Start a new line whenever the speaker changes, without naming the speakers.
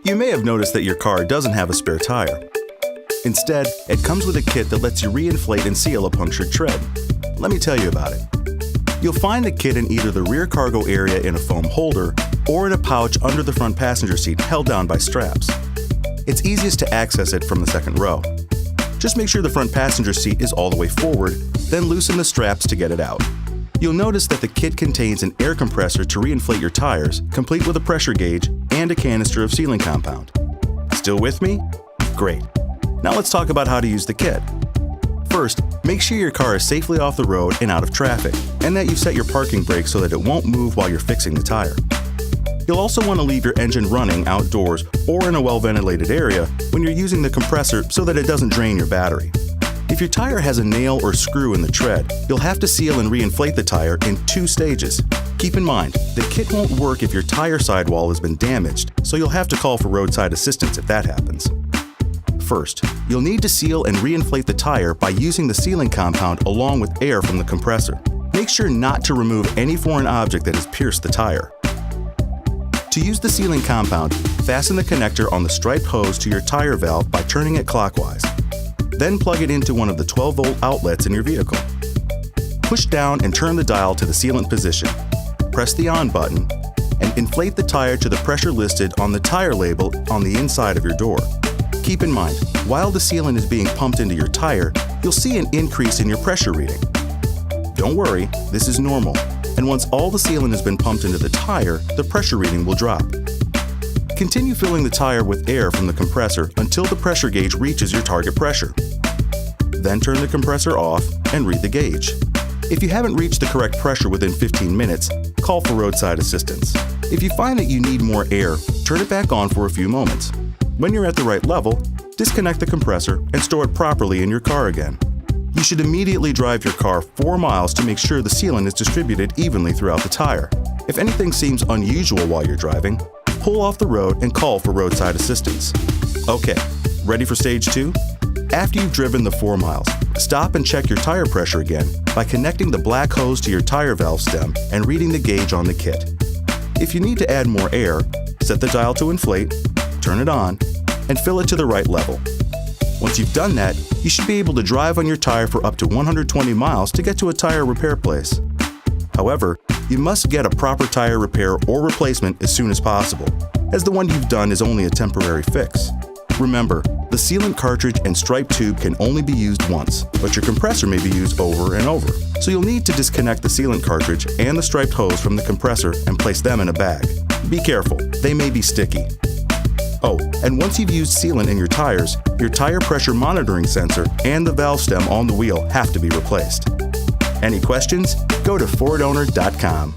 You may have noticed that your car doesn't have a spare tire. Instead, it comes with a kit that lets you reinflate and seal a punctured tread. Let me tell you about it. You'll find the kit in either the rear cargo area in a foam holder or in a pouch under the front passenger seat held down by straps. It's easiest to access it from the second row. Just make sure the front passenger seat is all the way forward, then loosen the straps to get it out. You'll notice that the kit contains an air compressor to reinflate your tires, complete with a pressure gauge and a canister of sealing compound. Still with me? Great. Now let's talk about how to use the kit. First, make sure your car is safely off the road and out of traffic, and that you've set your parking brake so that it won't move while you're fixing the tire. You'll also want to leave your engine running outdoors or in a well-ventilated area when you're using the compressor so that it doesn't drain your battery. If your tire has a nail or screw in the tread, you'll have to seal and reinflate the tire in 2 stages. Keep in mind, the kit won't work if your tire sidewall has been damaged, so you'll have to call for roadside assistance if that happens. First, you'll need to seal and reinflate the tire by using the sealing compound along with air from the compressor. Make sure not to remove any foreign object that has pierced the tire. To use the sealing compound, fasten the connector on the striped hose to your tire valve by turning it clockwise. Then plug it into one of the 12-volt outlets in your vehicle. Push down and turn the dial to the sealant position. Press the on button and inflate the tire to the pressure listed on the tire label on the inside of your door. Keep in mind, while the sealant is being pumped into your tire, you'll see an increase in your pressure reading. Don't worry, this is normal, and once all the sealant has been pumped into the tire, the pressure reading will drop. Continue filling the tire with air from the compressor until the pressure gauge reaches your target pressure. Then turn the compressor off and read the gauge. If you haven't reached the correct pressure within 15 minutes, call for roadside assistance. If you find that you need more air, turn it back on for a few moments. When you're at the right level, disconnect the compressor and store it properly in your car again. You should immediately drive your car 4 miles to make sure the sealant is distributed evenly throughout the tire. If anything seems unusual while you're driving, pull off the road and call for roadside assistance. Okay, ready for stage 2? After you've driven the 4 miles, stop and check your tire pressure again by connecting the black hose to your tire valve stem and reading the gauge on the kit. If you need to add more air, set the dial to inflate, turn it on, and fill it to the right level. Once you've done that, you should be able to drive on your tire for up to 120 miles to get to a tire repair place. However, you must get a proper tire repair or replacement as soon as possible, as the one you've done is only a temporary fix. Remember, the sealant cartridge and stripe tube can only be used once, but your compressor may be used over and over. So you'll need to disconnect the sealant cartridge and the striped hose from the compressor and place them in a bag. Be careful, they may be sticky. Oh, and once you've used sealant in your tires, your tire pressure monitoring sensor and the valve stem on the wheel have to be replaced. Any questions? Go to FordOwner.com.